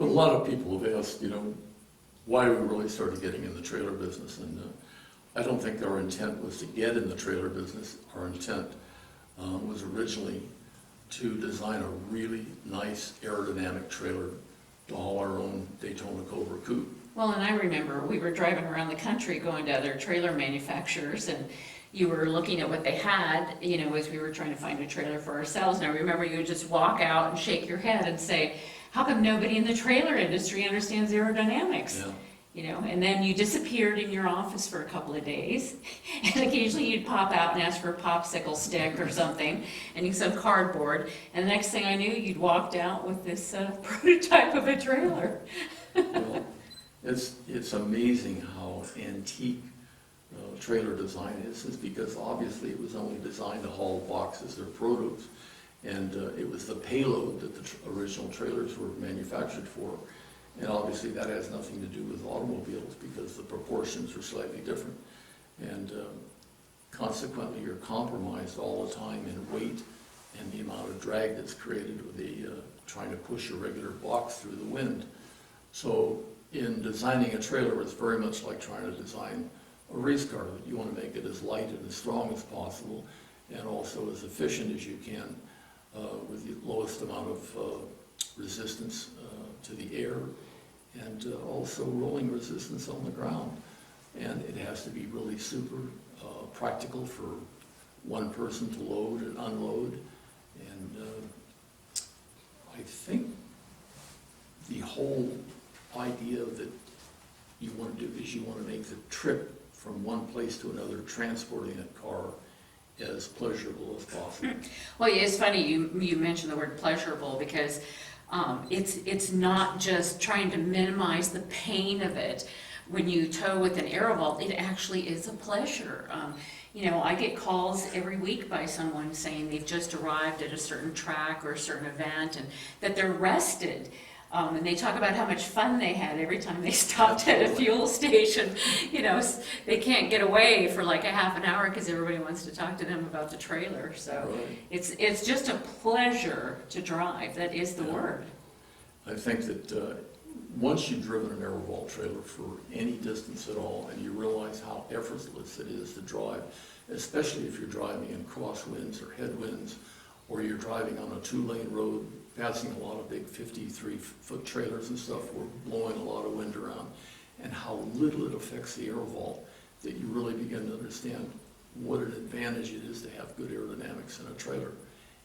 But a lot of people have asked, why we really started getting in the trailer business, and I don't think our intent was to get in the trailer business. Our intent was originally to design a really nice aerodynamic trailer to haul our own Daytona Cobra coupe. Well, and I remember we were driving around the country going to other trailer manufacturers, and you were looking at what they had, as we were trying to find a trailer for ourselves. And I remember you would just walk out and shake your head and say, how come nobody in the trailer industry understands aerodynamics? Yeah. And then you disappeared in your office for a couple of days, and occasionally you'd pop out and ask for a popsicle stick or something, and some cardboard, and the next thing I knew, you'd walked out with this prototype of a trailer. Well, it's amazing how antique trailer design is because obviously it was only designed to haul boxes or produce, and it was the payload that the original trailers were manufactured for. And obviously that has nothing to do with automobiles because the proportions are slightly different. And consequently you're compromised all the time in weight and the amount of drag that's created with trying to push a regular box through the wind. So in designing a trailer, it's very much like trying to design a race car. You want to make it as light and as strong as possible and also as efficient as you can with the lowest amount of resistance to the air, and also rolling resistance on the ground. And it has to be really super practical for one person to load and unload. And I think the whole idea that you want to do is you want to make the trip from one place to another, transporting a car, as pleasurable as possible. Well, it's funny you mentioned the word pleasurable because it's not just trying to minimize the pain of it. When you tow with an Aerovault, it actually is a pleasure. I get calls every week by someone saying they've just arrived at a certain track or a certain event and that they're rested. And they talk about how much fun they had every time they stopped at a fuel station. They can't get away for like a half an hour because everybody wants to talk to them about the trailer. So Right. it's just a pleasure to drive. That is the word. I think that once you've driven an Aerovault trailer for any distance at all and you realize how effortless it is to drive, especially if you're driving in crosswinds or headwinds, or you're driving on a two-lane road passing a lot of big 53-foot trailers and stuff, we're blowing a lot of wind around, and how little it affects the Aerovault, that you really begin to understand what an advantage it is to have good aerodynamics in a trailer.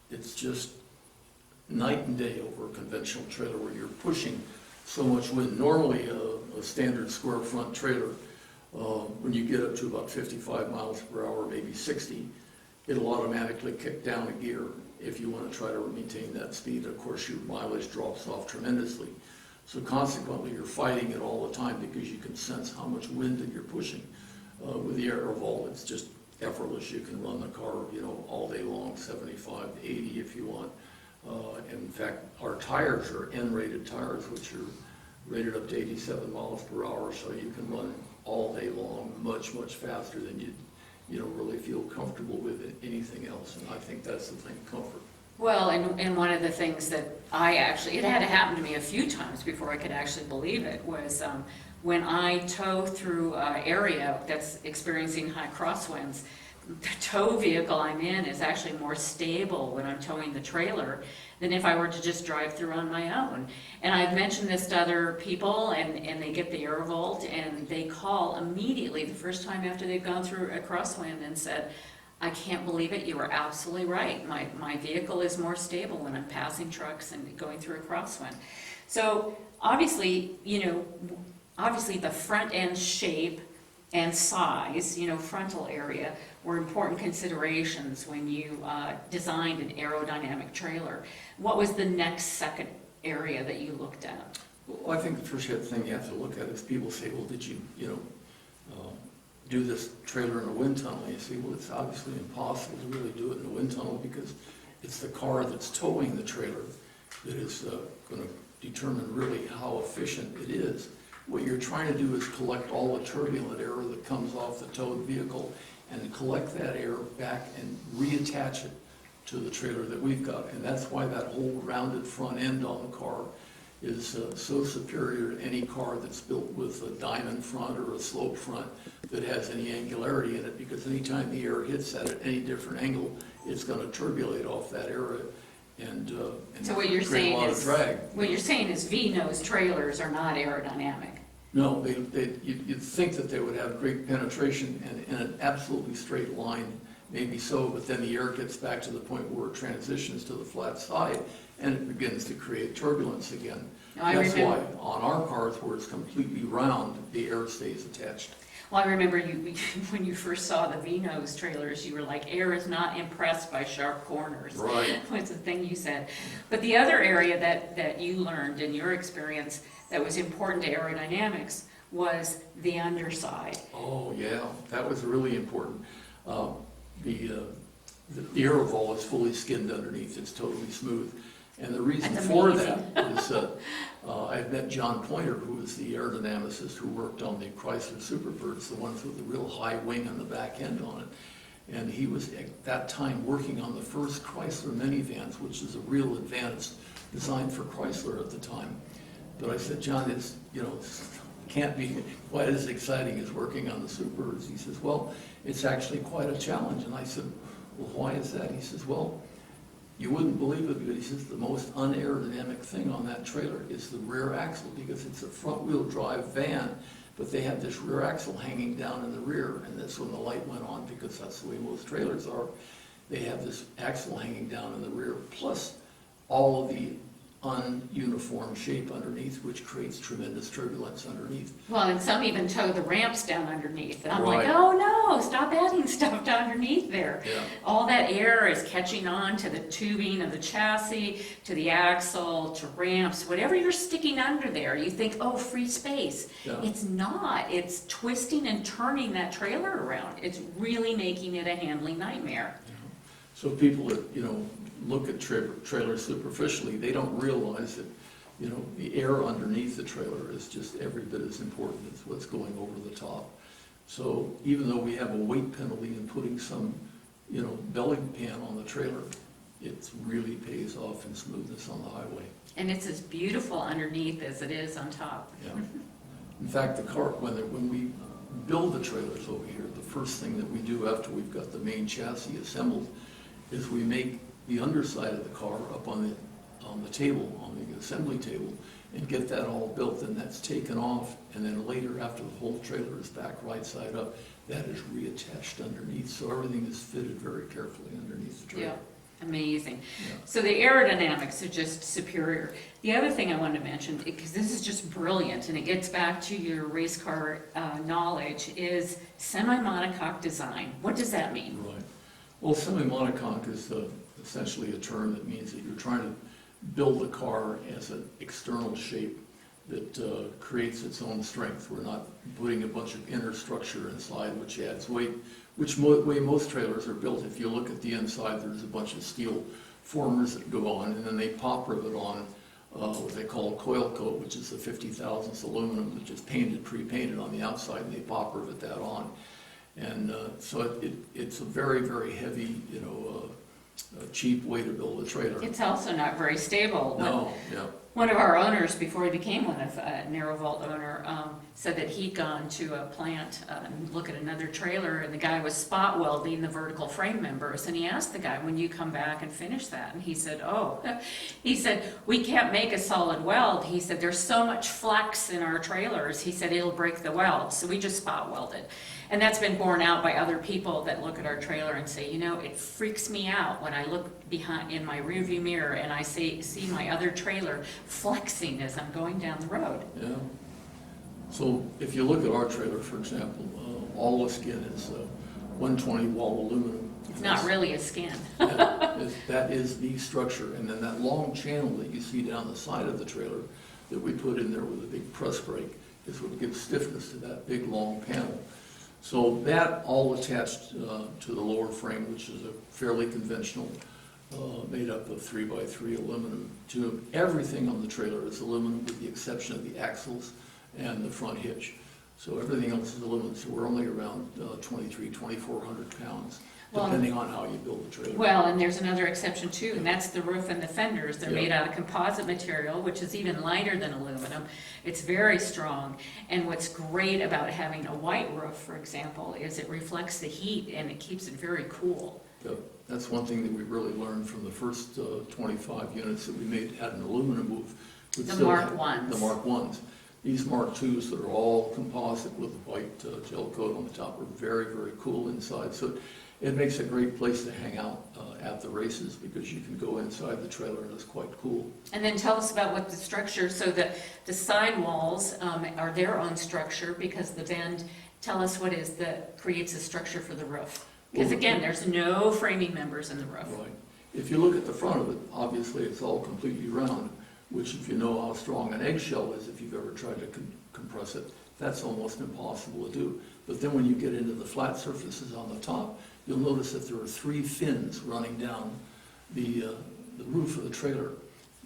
It's just night and day over a conventional trailer where you're pushing so much wind. Normally a standard square front trailer, when you get up to about 55 miles per hour, maybe 60, it'll automatically kick down a gear if you want to try to maintain that speed. Of course, your mileage drops off tremendously. So consequently, you're fighting it all the time because you can sense how much wind that you're pushing. With the Aerovault, it's just effortless. You can run the car, all day long, 75 to 80 if you want. In fact, our tires are N-rated tires, which are rated up to 87 miles per hour, so you can run all day long, much, much faster than you'd really feel comfortable with anything else. And I think that's the thing, comfort. Well, and one of the things that it had to happen to me a few times before I could actually believe it, was when I tow through an area that's experiencing high crosswinds, the tow vehicle I'm in is actually more stable when I'm towing the trailer than if I were to just drive through on my own. And I've mentioned this to other people, and they get the Aerovault, and they call immediately the first time after they've gone through a crosswind and said, I can't believe it, you were absolutely right. My vehicle is more stable when I'm passing trucks and going through a crosswind. So obviously the front end shape and size, frontal area, were important considerations when you designed an aerodynamic trailer. What was the second area that you looked at? Well, I think the first thing you have to look at is people say, well, did you, do this trailer in a wind tunnel? And you say, well, it's obviously impossible to really do it in a wind tunnel because it's the car that's towing the trailer that is going to determine really how efficient it is. What you're trying to do is collect all the turbulent air that comes off the towed vehicle and collect that air back and reattach it to the trailer that we've got. And that's why that whole rounded front end on the car is so superior to any car that's built with a diamond front or a slope front that has any angularity in it, because anytime the air hits that at any different angle, it's going to turbulate off that area and So what you're create a saying lot of is, drag. what you're saying is V-nose trailers are not aerodynamic. No, you'd think that they would have great penetration and in an absolutely straight line, maybe so, but then the air gets back to the point where it transitions to the flat side and it begins to create turbulence again. That's why on our cars where it's completely round, the air stays attached. Well, I remember you, when you first saw the V-nose trailers, you were like, air is not impressed by sharp corners. Right. Was the thing you said. But the other area that you learned in your experience that was important to aerodynamics was the underside. Oh, yeah, that was really important. The Aerovault is fully skinned underneath, it's totally smooth. And the reason That's for amazing. that is I've met John Pointer, who was the aerodynamicist who worked on the Chrysler Superbirds, the ones with the real high wing on the back end on it. And he was at that time working on the first Chrysler minivans, which is a real advance designed for Chrysler at the time. But I said, John, it's, can't be quite as exciting as working on the Superbirds. He says, well, it's actually quite a challenge. And I said, well, why is that? He says, well, you wouldn't believe it, but he says the most unaerodynamic thing on that trailer is the rear axle, because it's a front-wheel drive van, but they have this rear axle hanging down in the rear, and that's when the light went on, because that's the way most trailers are. They have this axle hanging down in the rear, plus all of the ununiform shape underneath, which creates tremendous turbulence underneath. Well, and some even tow the ramps down underneath. And I'm Right. like, oh no, stop adding stuff down underneath there. Yeah. All that air is catching on to the tubing of the chassis, to the axle, to ramps, whatever you're sticking under there. You think, oh, free space. Yeah. It's not. It's twisting and turning that trailer around. It's really making it a handling nightmare. So people that, look at trailers superficially, they don't realize that, the air underneath the trailer is just every bit as important as what's going over the top. So even though we have a weight penalty in putting some, belly pan on the trailer, it really pays off in smoothness on the highway. And it's as beautiful underneath as it is on top. Yeah. In fact, when we build the trailers over here, the first thing that we do after we've got the main chassis assembled is we make the underside of the car up on the table, on the assembly table, and get that all built, and that's taken off, and then later, after the whole trailer is back right side up, that is reattached underneath, so everything is fitted very carefully underneath the trailer. Yeah, amazing. Yeah. So the aerodynamics are just superior. The other thing I wanted to mention, because this is just brilliant, and it gets back to your race car knowledge, is semi-monocoque design. What does that mean? Right. Well, semi-monocoque is essentially a term that means that you're trying to build the car as an external shape that creates its own strength. We're not putting a bunch of inner structure inside which adds weight, which way most trailers are built. If you look at the inside, there's a bunch of steel formers that go on, and then they pop rivet on what they call a coil coat, which is the 50 thousandths aluminum that's just pre-painted on the outside, and they pop rivet that on. And so it's a very, very heavy, a cheap way to build a trailer. It's also not very stable. No, yeah. One of our owners, before he became an Aerovault owner, said that he'd gone to a plant and look at another trailer, and the guy was spot welding the vertical frame members. And he asked the guy, when you come back and finish that? And he said, he said, we can't make a solid weld. He said, there's so much flex in our trailers. He said, it'll break the weld. So we just spot welded. And that's been borne out by other people that look at our trailer and say, it freaks me out when I look behind in my rearview mirror and I see my other trailer flexing as I'm going down the road. Yeah. So if you look at our trailer, for example, all the skin is 120 wall aluminum. It's not really a skin. That is the structure. And then that long channel that you see down the side of the trailer that we put in there with a big press brake is what gives stiffness to that big long panel. So that all attached to the lower frame, which is a fairly conventional, made up of 3x3 aluminum tube. Everything on the trailer is aluminum with the exception of the axles and the front hitch. So everything else is aluminum. So we're only around 2,400 pounds. Well, depending on how you build the trailer. Well, and there's another exception too, and that's the roof and the fenders. They're Yeah. made out of composite material, which is even lighter than aluminum. It's very strong. And what's great about having a white roof, for example, is it reflects the heat and it keeps it very cool. Yeah, that's one thing that we really learned from the first 25 units that we made, had an aluminum roof. which The still Mark had- ones. The Mark ones. These Mark twos that are all composite with a white gel coat on the top are very, very cool inside. So it makes a great place to hang out at the races because you can go inside the trailer and it's quite cool. And then tell us about what the structure, so the side walls are their own structure because the bend, tell us what is that creates a structure for the roof. Because Well, again, there's no framing members in the roof. Right. If you look at the front of it, obviously it's all completely round, which if you know how strong an eggshell is, if you've ever tried to compress it, that's almost impossible to do. But then when you get into the flat surfaces on the top, you'll notice that there are 3 fins running down the roof of the trailer.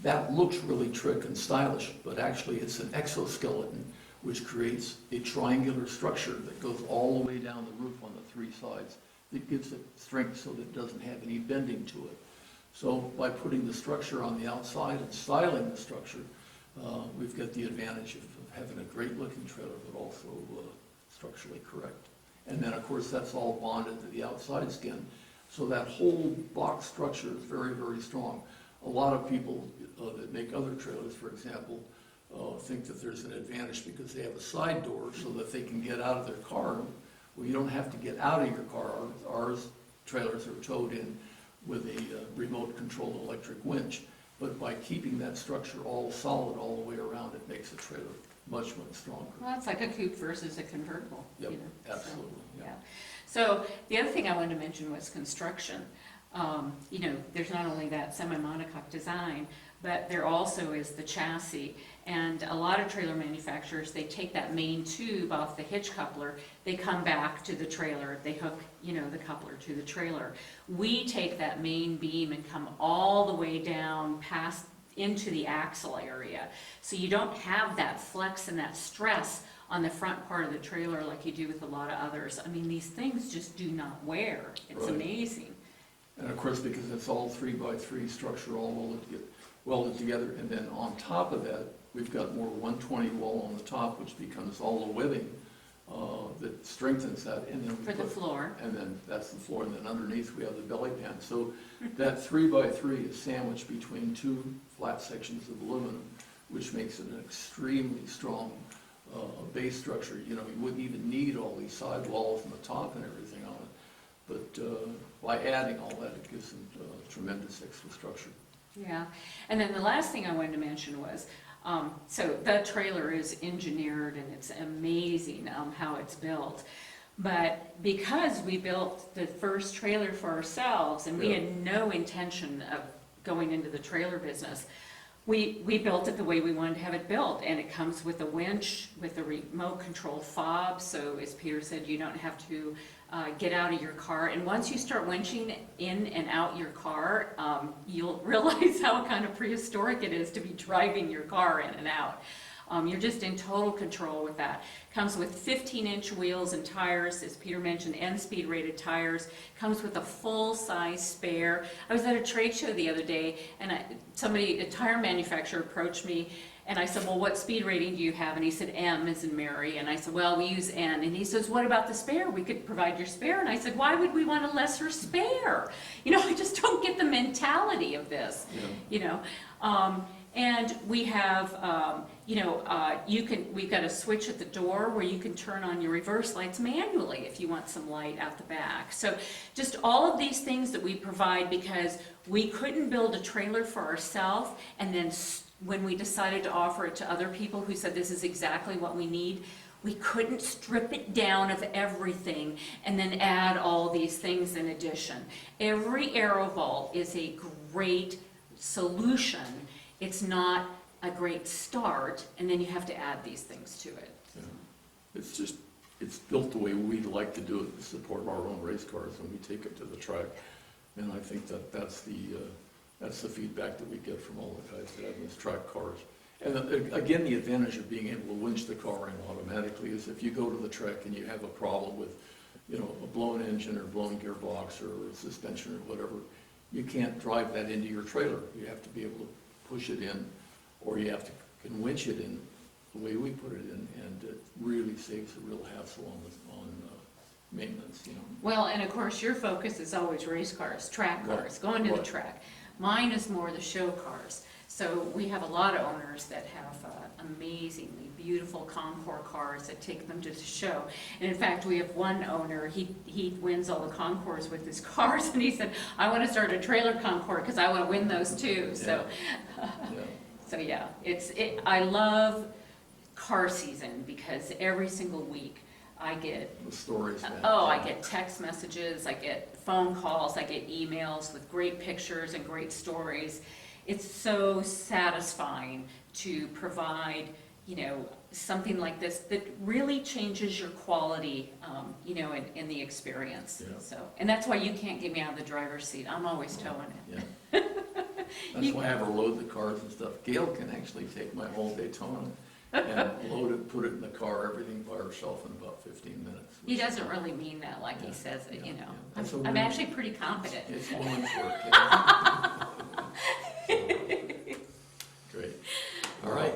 That looks really trick and stylish, but actually it's an exoskeleton which creates a triangular structure that goes all the way down the roof on the 3 sides. That gives it strength so that it doesn't have any bending to it. So by putting the structure on the outside and styling the structure, we've got the advantage of having a great looking trailer, but also structurally correct. And then of course that's all bonded to the outside skin. So that whole box structure is very, very strong. A lot of people that make other trailers, for example, think that there's an advantage because they have a side door so that they can get out of their car. Well, you don't have to get out of your car. Our trailers are towed in with a remote controlled electric winch. But by keeping that structure all solid all the way around, it makes the trailer much, much stronger. Well, it's like a coupe versus a convertible. Yep, you know, so, absolutely, yeah. So the other thing I wanted to mention was construction. There's not only that semi-monocoque design, but there also is the chassis. And a lot of trailer manufacturers, they take that main tube off the hitch coupler, they come back to the trailer, they hook, the coupler to the trailer. We take that main beam and come all the way down past into the axle area. So you don't have that flex and that stress on the front part of the trailer like you do with a lot of others. I mean, these things just do not wear. It's Right. amazing. And of course, because it's all 3x3 structure all welded together, and then on top of that, we've got more 120 wall on the top, which becomes all the webbing that strengthens that. And then For the floor. And then that's the floor, and then underneath we have the belly pan. So that 3x3 is sandwiched between 2 flat sections of aluminum, which makes it an extremely strong base structure. You wouldn't even need all these side walls and the top and everything on it. But by adding all that, it gives them tremendous extra structure. Yeah, and then the last thing I wanted to mention was, so the trailer is engineered and it's amazing how it's built. But because we built the first trailer for ourselves and we Yeah. had no intention of going into the trailer business, we built it the way we wanted to have it built, and it comes with a winch, with a remote control fob, so as Peter said, you don't have to get out of your car. And once you start winching in and out your car, you'll realize how kind of prehistoric it is to be driving your car in and out. You're just in total control with that. Comes with 15-inch wheels and tires, as Peter mentioned, N-speed rated tires. Comes with a full-size spare. I was at a trade show the other day, and a tire manufacturer approached me, and I said, well, what speed rating do you have? And he said, M as in Mary. And I said, well, we use N. And he says, what about the spare? We could provide your spare. And I said, why would we want a lesser spare? I just don't get the mentality of this, and we have, we've got a switch at the door where you can turn on your reverse lights manually if you want some light out the back. So just all of these things that we provide because we couldn't build a trailer for ourselves, and then when we decided to offer it to other people who said this is exactly what we need, we couldn't strip it down of everything and then add all these things in addition. Every Aerovault is a great solution. It's not a great start, and then you have to add these things to it. Yeah. It's built the way we'd like to do it to support our own race cars when we take it to the track. And I think that's the feedback that we get from all the guys that have these track cars. And again, the advantage of being able to winch the car in automatically is if you go to the track and you have a problem with a blown engine or blown gearbox or suspension or whatever, you can't drive that into your trailer. You have to be able to push it in, or you have to can winch it in the way we put it in, and it really saves a real hassle on maintenance, Well, and of course, your focus is always race cars, track Right, cars, going to the right. track. Mine is more the show cars. So we have a lot of owners that have amazingly beautiful Concours cars that take them to the show. And in fact, we have one owner, he wins all the Concours with his cars, and he said, I want to start a trailer Concours because I want to win those too. So, Yeah. so yeah, I love car season because every single week I get The stories. man. I get text messages, I get phone calls, I get emails with great pictures and great stories. It's so satisfying to provide, something like this that really changes your quality, in the experience. Yeah. So, and that's why you can't get me out of the driver's seat. I'm always towing it. Yeah. That's why I have her load the cars and stuff. Gayle can actually take my whole Daytona and load it, put it in the car, everything by herself in about 15 minutes. He doesn't really mean that like Yeah, he says it, yeah, yeah. That's I'm a woman- actually pretty confident. It's woman's work. Great. All right.